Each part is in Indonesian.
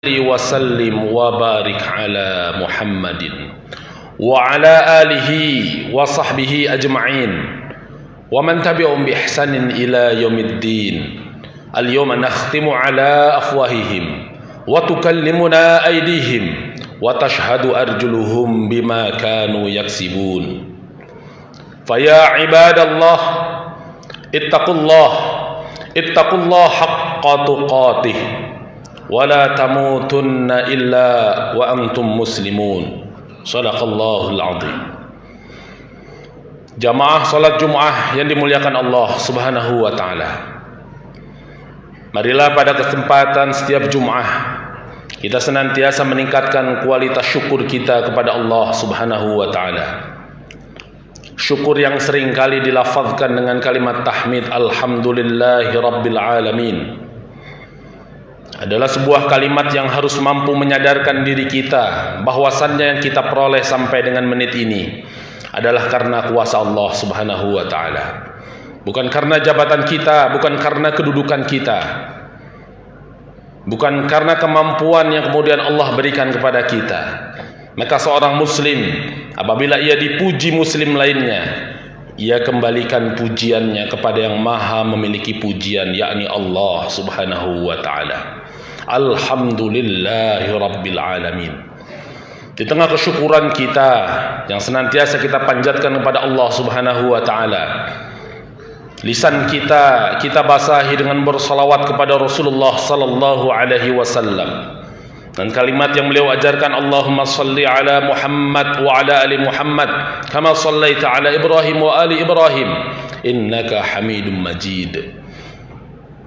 وسلم وبارك على محمد وعلى آله وصحبه أجمعين ومن تبعهم بإحسان إلى يوم الدين. اليوم نختم على أفواههم وتكلمنا أيديهم وتشهد أرجلهم بما كانوا يكسبون. فيا عباد الله اتقوا الله حق تقاته ولا تموتن إلا وأنتم مسلمون. Shadaqallahul azim. Jamaah salat Jumat yang dimuliakan Allah Subhanahu wa taala. Marilah pada kesempatan setiap Jumat kita senantiasa meningkatkan kualitas syukur kita kepada Allah Subhanahu wa taala. Syukur yang sering kali dilafazkan dengan kalimat tahmid alhamdulillahi rabbil alamin adalah sebuah kalimat yang harus mampu menyadarkan diri kita bahwasannya yang kita peroleh sampai dengan menit ini adalah karena kuasa Allah Subhanahu wa taala. Bukan karena jabatan kita, bukan karena kedudukan kita, bukan karena kemampuan yang kemudian Allah berikan kepada kita. Maka seorang muslim apabila ia dipuji muslim lainnya, ia kembalikan pujiannya kepada yang maha memiliki pujian, yakni Allah Subhanahu wa ta'ala. Alhamdulillahi rabbil alamin. Di tengah kesyukuran kita yang senantiasa kita panjatkan kepada Allah Subhanahu wa ta'ala, lisan kita basahi dengan bersalawat kepada Rasulullah sallallahu alaihi wasallam dan kalimat yang beliau ajarkan, Allahumma salli ala Muhammad wa ala ali Muhammad kama sallaita ala Ibrahim wa ali Ibrahim innaka Hamidum Majid.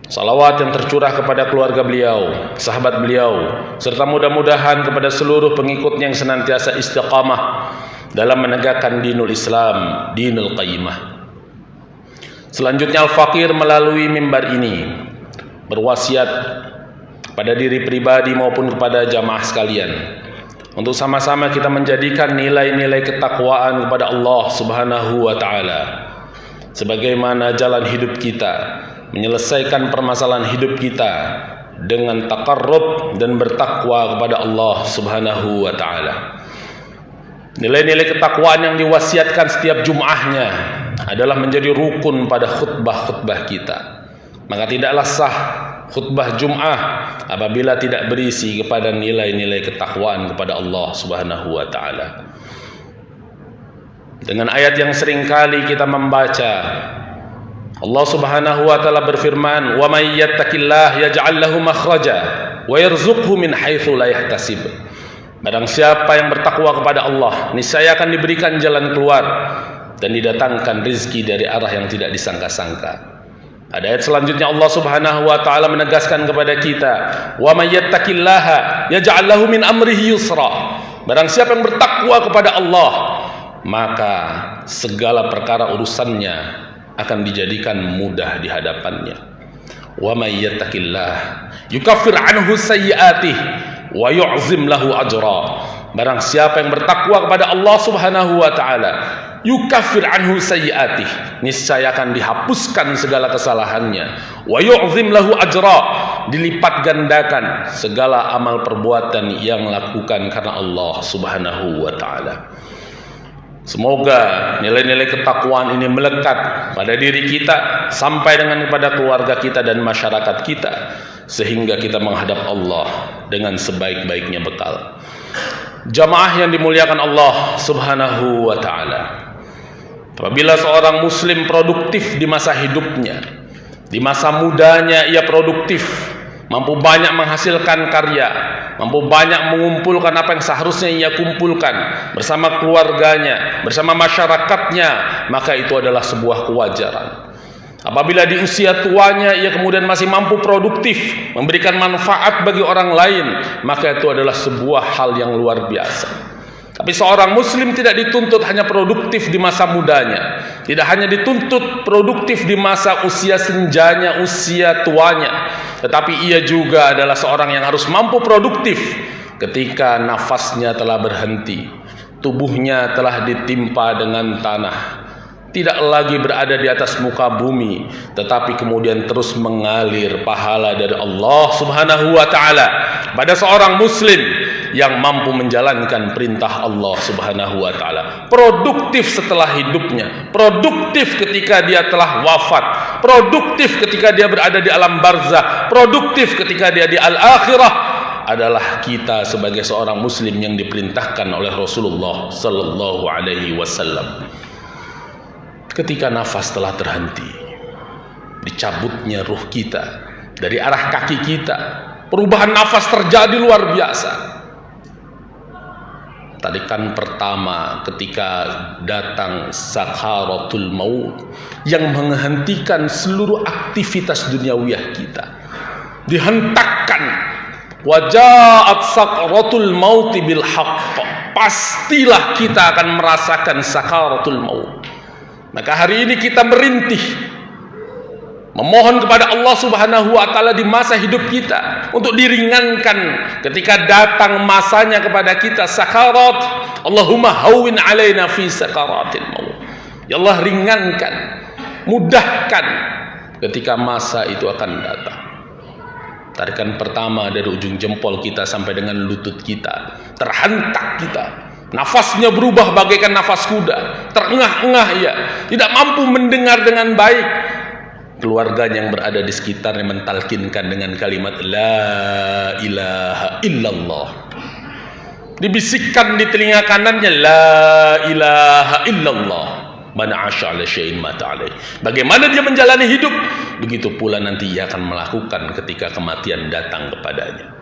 Salawat yang tercurah kepada keluarga beliau, sahabat beliau, serta mudah-mudahan kepada seluruh pengikutnya yang senantiasa istiqamah dalam menegakkan dinul Islam, dinul qayyimah. Selanjutnya Al-Faqir melalui mimbar ini berwasiat pada diri pribadi maupun kepada jamaah sekalian untuk sama-sama kita menjadikan nilai-nilai ketakwaan kepada Allah Subhanahu wa taala sebagaimana jalan hidup kita, menyelesaikan permasalahan hidup kita dengan taqarrub dan bertakwa kepada Allah Subhanahu wa taala. Nilai-nilai ketakwaan yang diwasiatkan setiap Jum'ahnya adalah menjadi rukun pada khutbah-khutbah kita. Maka tidaklah sah khutbah Jum'ah apabila tidak berisi kepada nilai-nilai ketakwaan kepada Allah Subhanahu wa taala. Dengan ayat yang sering kali kita membaca, Allah Subhanahu wa taala berfirman, "Wa may yattaqillah yaj'al lahu makhraja wa yarzuqhu min haitsu la yahtasib." Barang siapa yang bertakwa kepada Allah, niscaya akan diberikan jalan keluar dan didatangkan rezeki dari arah yang tidak disangka-sangka. Pada ayat selanjutnya Allah Subhanahu wa taala menegaskan kepada kita, "Wa may yattaqillaha yaj'al lahu min amrihi yusra." Barang siapa yang bertakwa kepada Allah, maka segala perkara urusannya akan dijadikan mudah di hadapannya. Wa may yattaqillah yukaffir anhu sayyi'atihi wa yu'zim lahu ajra. Barang siapa yang bertakwa kepada Allah Subhanahu wa taala, yukaffir anhu sayyi'atihi, niscaya akan dihapuskan segala kesalahannya. Wa yu'zim lahu ajra, dilipat gandakan segala amal perbuatan yang lakukan karena Allah Subhanahu wa taala. Semoga nilai-nilai ketakwaan ini melekat pada diri kita sampai dengan kepada keluarga kita dan masyarakat kita sehingga kita menghadap Allah dengan sebaik-baiknya bekal. Jamaah yang dimuliakan Allah Subhanahu wa taala, apabila seorang muslim produktif di masa hidupnya, di masa mudanya ia produktif, mampu banyak menghasilkan karya, mampu banyak mengumpulkan apa yang seharusnya ia kumpulkan bersama keluarganya, bersama masyarakatnya, maka itu adalah sebuah kewajaran. Apabila di usia tuanya ia kemudian masih mampu produktif, memberikan manfaat bagi orang lain, maka itu adalah sebuah hal yang luar biasa. Tapi seorang muslim tidak dituntut hanya produktif di masa mudanya, tidak hanya dituntut produktif di masa usia senjanya, usia tuanya, tetapi ia juga adalah seorang yang harus mampu produktif ketika nafasnya telah berhenti, tubuhnya telah ditimpa dengan tanah, tidak lagi berada di atas muka bumi, tetapi kemudian terus mengalir pahala dari Allah Subhanahu wa taala pada seorang muslim yang mampu menjalankan perintah Allah Subhanahu wa taala. Produktif setelah hidupnya, produktif ketika dia telah wafat, produktif ketika dia berada di alam barzah, produktif ketika dia di al-akhirah, adalah kita sebagai seorang muslim yang diperintahkan oleh Rasulullah sallallahu alaihi wasallam. Ketika nafas telah terhenti, dicabutnya ruh kita dari arah kaki kita, perubahan nafas terjadi luar biasa. Tarikan pertama ketika datang sakaratul maut yang menghentikan seluruh aktivitas duniawiyah kita, dihentakkan. Wajaat sakaratul maut bil haqq, pastilah kita akan merasakan sakaratul maut. Maka hari ini kita merintih, memohon kepada Allah Subhanahu wa taala di masa hidup kita untuk diringankan ketika datang masanya kepada kita sakarat. Allahumma hawwin alaina fi sakaratil maut. Ya Allah, ringankan, mudahkan ketika masa itu akan datang. Tarikan pertama dari ujung jempol kita sampai dengan lutut kita, terhentak kita. Nafasnya berubah bagaikan nafas kuda, terengah-engah ia, tidak mampu mendengar dengan baik. Keluarganya yang berada di sekitarnya mentalkinkan dengan kalimat la ilaha illallah. Dibisikkan di telinga kanannya la ilaha illallah. Man 'asha 'ala syai'in mata 'alaih. Bagaimana dia menjalani hidup, begitu pula nanti ia akan melakukan ketika kematian datang kepadanya.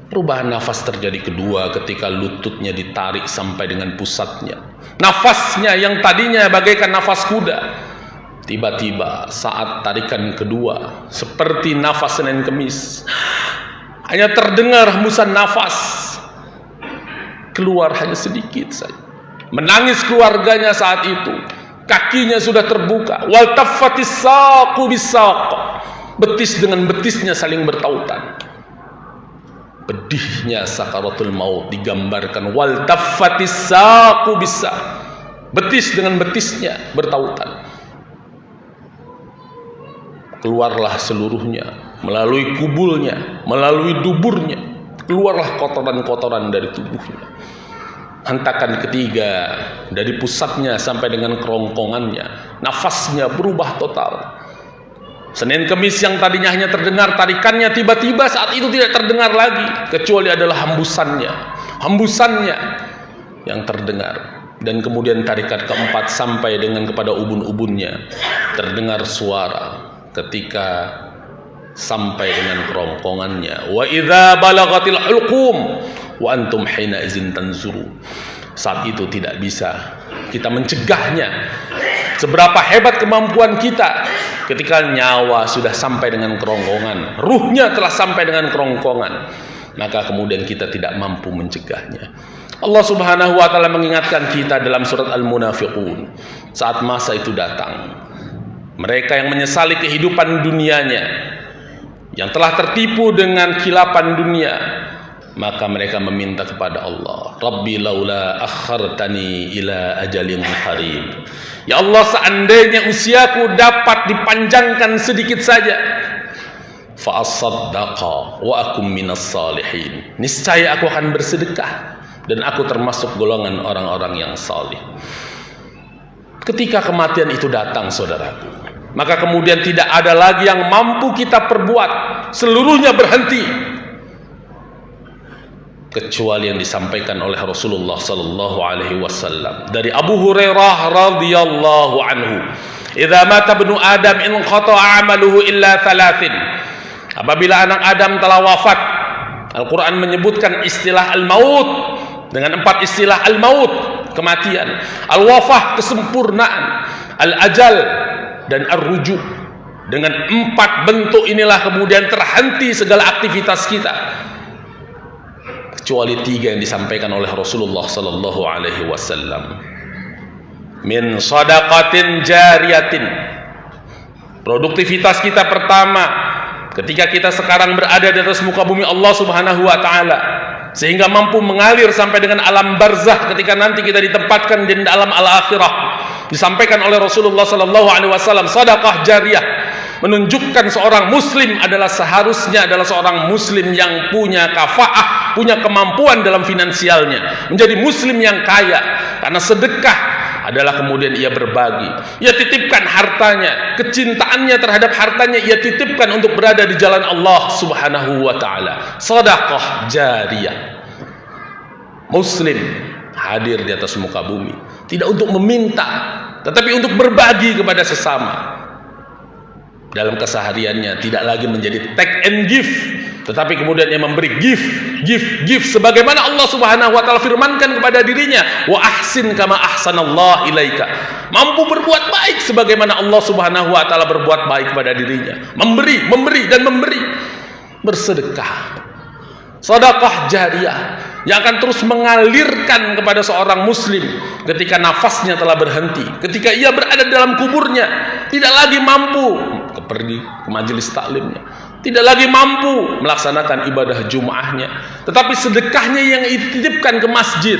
Perubahan nafas terjadi kedua ketika lututnya ditarik sampai dengan pusatnya. Nafasnya yang tadinya bagaikan nafas kuda, tiba-tiba saat tarikan kedua seperti nafas Senin Kemis, hanya terdengar hembusan nafas keluar hanya sedikit saja. Menangis keluarganya saat itu, kakinya sudah terbuka. Wal taffatis saqu bisaq, betis dengan betisnya saling bertautan. Pedihnya sakaratul maut digambarkan wal taffatis saqu bisaq, betis dengan betisnya bertautan. Keluarlah seluruhnya melalui kubulnya, melalui duburnya, keluarlah kotoran-kotoran dari tubuhnya. Hentakan ketiga dari pusatnya sampai dengan kerongkongannya, nafasnya berubah total. Senin Kemis yang tadinya hanya terdengar tarikannya, tiba-tiba saat itu tidak terdengar lagi, kecuali adalah hembusannya yang terdengar. Dan kemudian tarikat keempat sampai dengan kepada ubun-ubunnya, terdengar suara ketika sampai dengan kerongkongannya. Wa idza balagatil hulqum wa antum hina izin tanzuru. Saat itu tidak bisa kita mencegahnya. Seberapa hebat kemampuan kita ketika nyawa sudah sampai dengan kerongkongan, ruhnya telah sampai dengan kerongkongan, maka kemudian kita tidak mampu mencegahnya. Allah Subhanahu wa taala mengingatkan kita dalam surat Al-Munafiqun, saat masa itu datang, mereka yang menyesali kehidupan dunianya, yang telah tertipu dengan khilapan dunia, maka mereka meminta kepada Allah, Rabbi laula akhartani ila ajalin qarib. Ya Allah, seandainya usiaku dapat dipanjangkan sedikit saja, fa asaddaqa wa akum minas salihin, niscaya aku akan bersedekah dan aku termasuk golongan orang-orang yang salih. Ketika kematian itu datang, saudaraku, maka kemudian tidak ada lagi yang mampu kita perbuat, seluruhnya berhenti, kecuali yang disampaikan oleh Rasulullah sallallahu alaihi wasallam dari Abu Hurairah radhiyallahu anhu, "Idza mata ibnu Adam in qata'a 'amaluhu illa thalathin." Apabila anak Adam telah wafat, Al-Qur'an menyebutkan istilah al-maut dengan 4 istilah: al-maut, kematian; al-wafah, kesempurnaan; al-ajal, dan ar-ruju'. Dengan 4 bentuk inilah kemudian terhenti segala aktivitas kita, kecuali 3 yang disampaikan oleh Rasulullah sallallahu alaihi wasallam. Min shadaqatin jariyatin, produktivitas kita pertama ketika kita sekarang berada di atas muka bumi Allah Subhanahu wa taala, sehingga mampu mengalir sampai dengan alam barzah ketika nanti kita ditempatkan di dalam al-akhirah. disampaikan oleh Rasulullah sallallahu alaihi wasallam, sedekah jariyah, menunjukkan seorang muslim adalah seharusnya adalah seorang muslim yang punya kafaah, punya kemampuan dalam finansialnya, menjadi muslim yang kaya, karena sedekah adalah kemudian ia berbagi, ia titipkan hartanya, kecintaannya terhadap hartanya ia titipkan untuk berada di jalan Allah subhanahu wa ta'ala. Sedekah jariyah. Muslim hadir di atas muka bumi tidak untuk meminta, tetapi untuk berbagi kepada sesama. Dalam kesehariannya tidak lagi menjadi take and give, tetapi kemudian ia memberi give sebagaimana Allah subhanahu wa ta'ala firmankan kepada dirinya, wa ahsin kama ahsanallah ilaika. Mampu berbuat baik sebagaimana Allah subhanahu wa ta'ala berbuat baik kepada dirinya, memberi dan memberi. Bersedekah, sedekah jariyah yang akan terus mengalirkan kepada seorang muslim ketika nafasnya telah berhenti, ketika ia berada dalam kuburnya, tidak lagi mampu pergi ke majelis taklimnya, tidak lagi mampu melaksanakan ibadah Jum'ahnya, tetapi sedekahnya yang dititipkan ke masjid,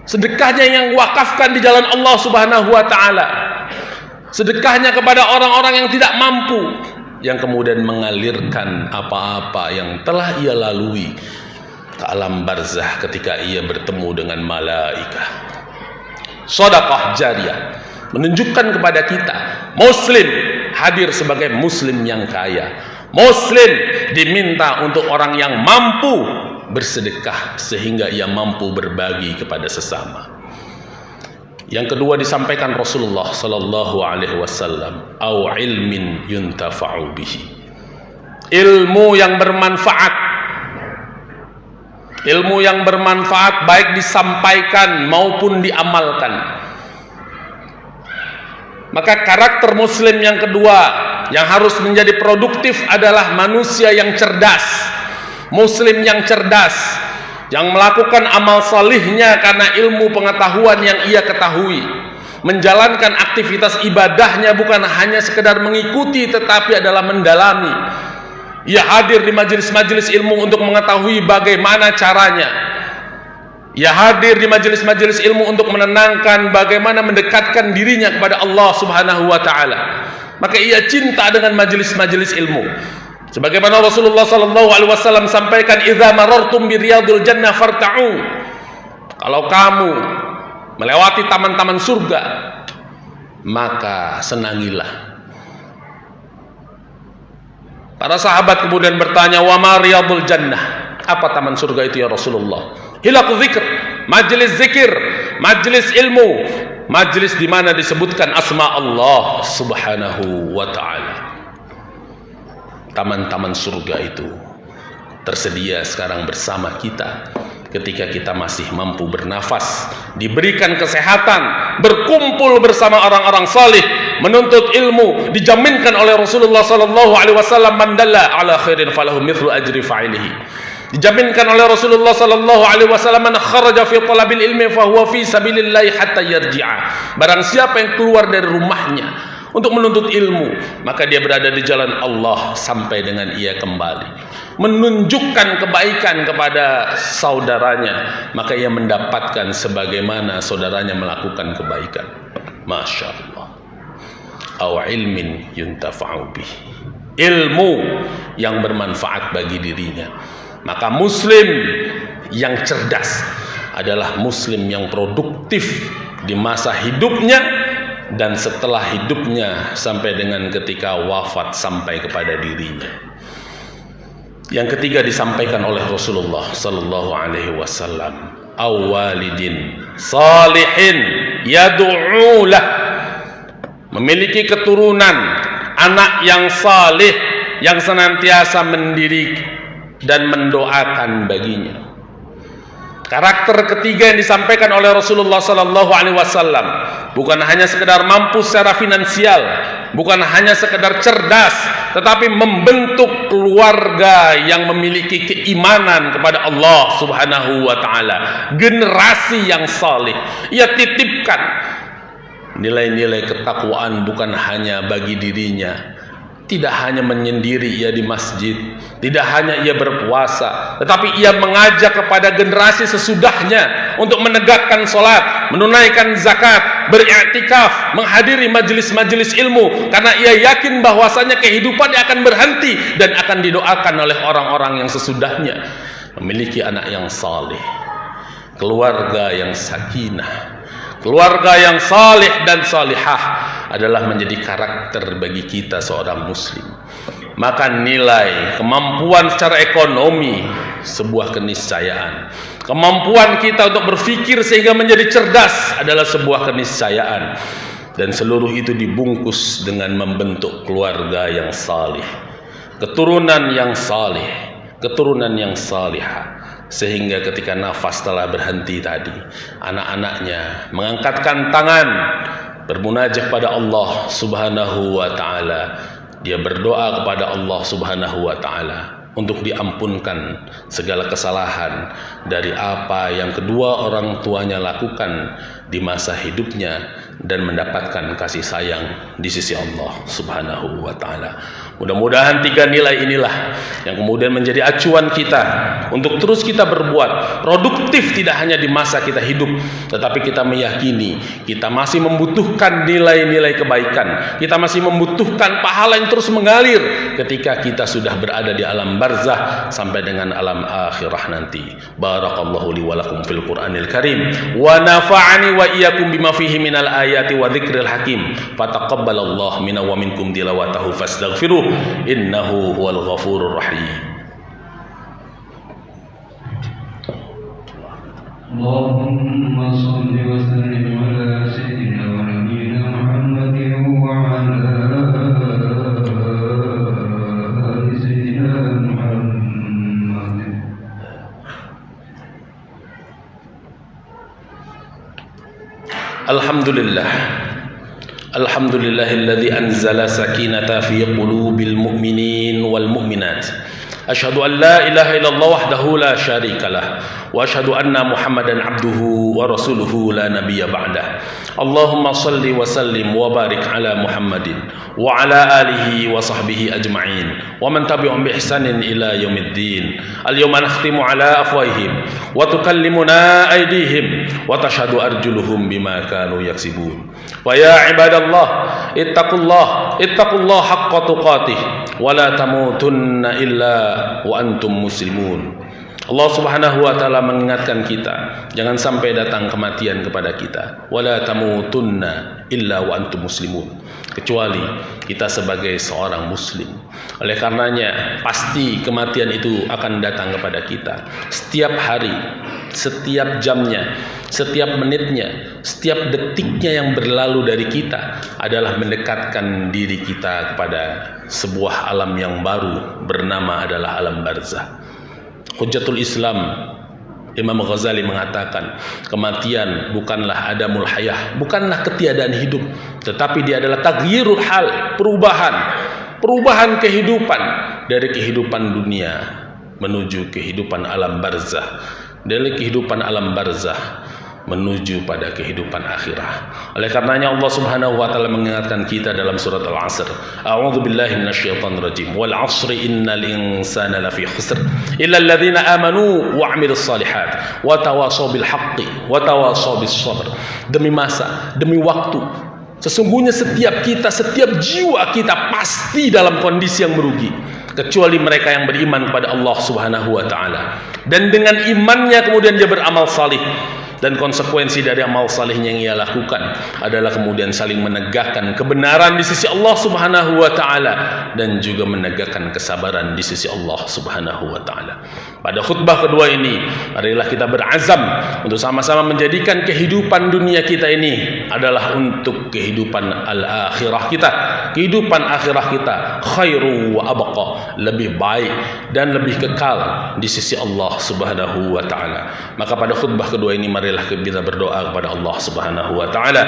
sedekahnya yang wakafkan di jalan Allah subhanahu wa ta'ala, sedekahnya kepada orang-orang yang tidak mampu, yang kemudian mengalirkan apa-apa yang telah ia lalui ke alam barzah ketika ia bertemu dengan malaikah. Sedekah jariyah menunjukkan kepada kita, muslim hadir sebagai muslim yang kaya. Muslim diminta untuk orang yang mampu bersedekah sehingga ia mampu berbagi kepada sesama. Yang kedua disampaikan Rasulullah sallallahu alaihi wasallam, au ilmin yuntafa'u bihi. Ilmu yang bermanfaat. Ilmu yang bermanfaat baik disampaikan maupun diamalkan. Maka karakter muslim yang kedua yang harus menjadi produktif adalah manusia yang cerdas. Muslim yang cerdas, yang melakukan amal salihnya karena ilmu pengetahuan yang ia ketahui, menjalankan aktivitas ibadahnya bukan hanya sekedar mengikuti tetapi adalah mendalami. Ia hadir di majelis-majelis ilmu untuk mengetahui bagaimana caranya. Ia hadir di majelis-majelis ilmu untuk menenangkan bagaimana mendekatkan dirinya kepada Allah subhanahu wa ta'ala. Maka ia cinta dengan majelis-majelis ilmu. Sebagaimana Rasulullah sallallahu alaihi wasallam sampaikan, idza marartum bi riyadil jannah farta'u. Kalau kamu melewati taman-taman surga, maka senangilah. Para sahabat kemudian bertanya, wa ma riyadul jannah? Apa taman surga itu ya Rasulullah? Hilaqu dzikr, majelis zikir, majelis ilmu, majelis di mana disebutkan asma Allah subhanahu wa ta'ala. Taman-taman surga itu tersedia sekarang bersama kita ketika kita masih mampu bernafas, diberikan kesehatan, berkumpul bersama orang-orang salih, menuntut ilmu, dijaminkan oleh Rasulullah sallallahu alaihi wasallam, man dalla ala khairin falahu mithlu ajri fa'ilihi. Dijaminkan oleh Rasulullah sallallahu alaihi wasallam, man kharaja fi talabil ilmi fa huwa fi sabilillah hatta yarji'a. Barang siapa yang keluar dari rumahnya untuk menuntut ilmu, maka dia berada di jalan Allah sampai dengan ia kembali. Menunjukkan kebaikan kepada saudaranya, maka ia mendapatkan sebagaimana saudaranya melakukan kebaikan. Masya Allah. Aw ilmin yuntafa'u bih, ilmu yang bermanfaat bagi dirinya. Maka muslim yang cerdas adalah muslim yang produktif di masa hidupnya dan setelah hidupnya sampai dengan ketika wafat sampai kepada dirinya. Yang ketiga disampaikan oleh Rasulullah sallallahu alaihi wasallam, awalidin salihin yad'u lah, memiliki keturunan anak yang salih yang senantiasa mendidik dan mendoakan baginya. Karakter ketiga yang disampaikan oleh Rasulullah sallallahu alaihi wasallam bukan hanya sekedar mampu secara finansial, bukan hanya sekedar cerdas, tetapi membentuk keluarga yang memiliki keimanan kepada Allah subhanahu wa ta'ala, generasi yang salih. Ia titipkan nilai-nilai ketakwaan bukan hanya bagi dirinya, tidak hanya menyendiri ia di masjid, tidak hanya ia berpuasa, tetapi ia mengajak kepada generasi sesudahnya untuk menegakkan sholat, menunaikan zakat, beriktikaf, menghadiri majelis-majelis ilmu, karena ia yakin bahwasanya kehidupannya akan berhenti dan akan didoakan oleh orang-orang yang sesudahnya. Memiliki anak yang saleh, keluarga yang sakinah, keluarga yang saleh dan salihah adalah menjadi karakter bagi kita seorang muslim. Maka nilai kemampuan secara ekonomi sebuah keniscayaan. Kemampuan kita untuk berpikir sehingga menjadi cerdas adalah sebuah keniscayaan. Dan seluruh itu dibungkus dengan membentuk keluarga yang saleh, keturunan yang saleh, keturunan yang salihah. Sehingga ketika nafas telah berhenti tadi, anak-anaknya mengangkatkan tangan, bermunajat pada Allah Subhanahu wa ta'ala. Dia berdoa kepada Allah Subhanahu wa ta'ala untuk diampunkan segala kesalahan dari apa yang kedua orang tuanya lakukan di masa hidupnya, dan mendapatkan kasih sayang di sisi Allah Subhanahu wa ta'ala. Mudah-mudahan tiga nilai inilah yang kemudian menjadi acuan kita untuk terus kita berbuat produktif, tidak hanya di masa kita hidup, tetapi kita meyakini kita masih membutuhkan nilai-nilai kebaikan, kita masih membutuhkan pahala yang terus mengalir ketika kita sudah berada di alam barzah sampai dengan alam akhirah nanti. Barakallahu li wa lakum fil Qur'anil Karim wa nafa'ani wa iyyakum bima fihi minal ayati wa dzikril hakim. Fataqabbalallahu minna wa minkum tilawatahu fastaghfiruh innahu huwal ghafurur rahim. Allahumma shalli wa sallim ala sayyidina wa nabiyyina Muhammadin wa ala ali sayyidina Muhammad. Alhamdulillah, alhamdulillahilladzi anzala sakinata fi qulubil mu'minin wal mu'minat. Asyhadu an la ilaha illallah wahdahu la syarika lah, wa asyhadu anna Muhammadan abduhu wa rasuluhu la nabiyya ba'dah. Allahumma salli wa sallim wa barik ala Muhammadin wa ala alihi wa sahbihi ajma'in wa man tabi'ahum bi ihsanin ila yaumiddin. Al-yawma nakhtimu ala afwahihim wa tukallimuna aydihim wa tashhadu arjuluhum bima kanu yaksibun. Wa ya ibadallah ittaqullah haqqa tuqatih wa la tamutunna illa wa antum muslimun. Allah Subhanahu wa ta'ala mengingatkan kita, jangan sampai datang kematian kepada kita. Wala tamutunna illa wa antum muslimun, kecuali kita sebagai seorang muslim. Oleh karenanya pasti kematian itu akan datang kepada kita setiap hari, setiap jamnya, setiap menitnya, setiap detiknya yang berlalu dari kita adalah mendekatkan diri kita kepada sebuah alam yang baru bernama adalah alam barzah. Hujjatul Islam Imam Ghazali mengatakan, kematian bukanlah adamul hayah, bukanlah ketiadaan hidup, tetapi dia adalah taghyirul hal, perubahan kehidupan dari kehidupan dunia menuju kehidupan alam barzah, dari kehidupan alam barzah menuju pada kehidupan akhirah. Oleh karenanya Allah Subhanahu wa ta'ala mengingatkan kita dalam surat Al-Asr, a'udzu billahi minasyaitonir rajim, wal 'asri innal insana lafi khusr illa alladziina amanu wa 'amilus shalihat wa tawashaw bil haqqi wa tawashaw bis sabr. Demi masa, demi waktu, sesungguhnya setiap kita, setiap jiwa kita pasti dalam kondisi yang merugi, kecuali mereka yang beriman kepada Allah Subhanahu wa ta'ala, dan dengan imannya kemudian dia beramal salih. Dan konsekuensi dari amal salihnya yang ia lakukan adalah kemudian saling menegakkan kebenaran di sisi Allah Subhanahu wa ta'ala, dan juga menegakkan kesabaran di sisi Allah Subhanahu wa ta'ala. Pada khutbah kedua ini, marilah kita berazam untuk sama-sama menjadikan kehidupan dunia kita ini adalah untuk kehidupan al-akhirah kita, kehidupan akhirah kita, khairu wa abqa, lebih baik dan lebih kekal di sisi Allah Subhanahu wa ta'ala. Maka pada khutbah kedua ini marilah kita berdoa kepada Allah Subhanahu wa ta'ala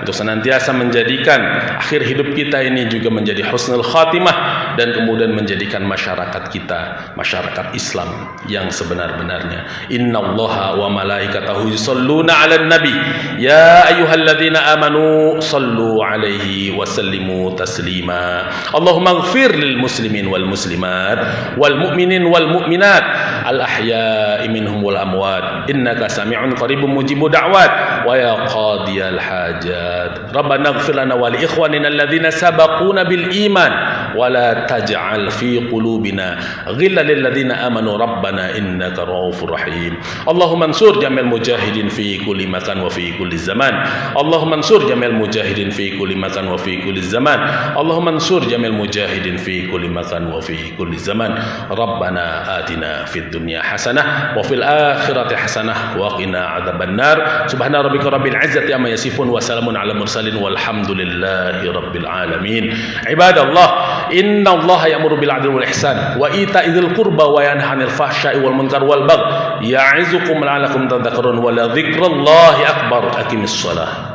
untuk senantiasa menjadikan akhir hidup kita ini juga menjadi husnul khatimah, dan kemudian menjadikan masyarakat kita masyarakat Islam yang sebenar-benarnya. Innallaha wa malaikatahu yusholluna 'alan nabi ya ayyuhalladzina amanu shallu 'alaihi wa sallimu taslima. Allahumma ighfir lil muslimin wal muslimat wal mu'minin wal mu'minat al ahya'i minhum wal amwat innaka sami'un qaribun mujibu da'wat wa ya qadiyal hajat. Rabbana ighfir lana wa li ikhwanina alladzina sabaquna bil iman wa la taj'al fi qulubina ghillan lil ladzina amanu rabbana innaka ra'ufur rahim. Allahumma ansur jamil mujahidin fi kulli makan wa fi kulli zaman. Allahumma ansur jamil mujahidin fi kulli makan wa fi kulli zaman. Allahumma ansur jamil mujahidin fi kulli makan wa fi kulli zaman. Rabbana atina fid dunya hasanah wa fil akhirati hasanah wa qina adzabannar. Subhana rabbika rabbil izzati amma yasifun wa salamun ala mursalin walhamdulillahi rabbil alamin. Ibadallah, innallaha ya'muru bil 'adli wal ihsan wa ita'idzil qurba wa yanha 'anil fahsya'i wal munkar wal baghi ya'izukum la'allakum tadhakkarun wa la dzikrullahi akbar. Aqimissalah.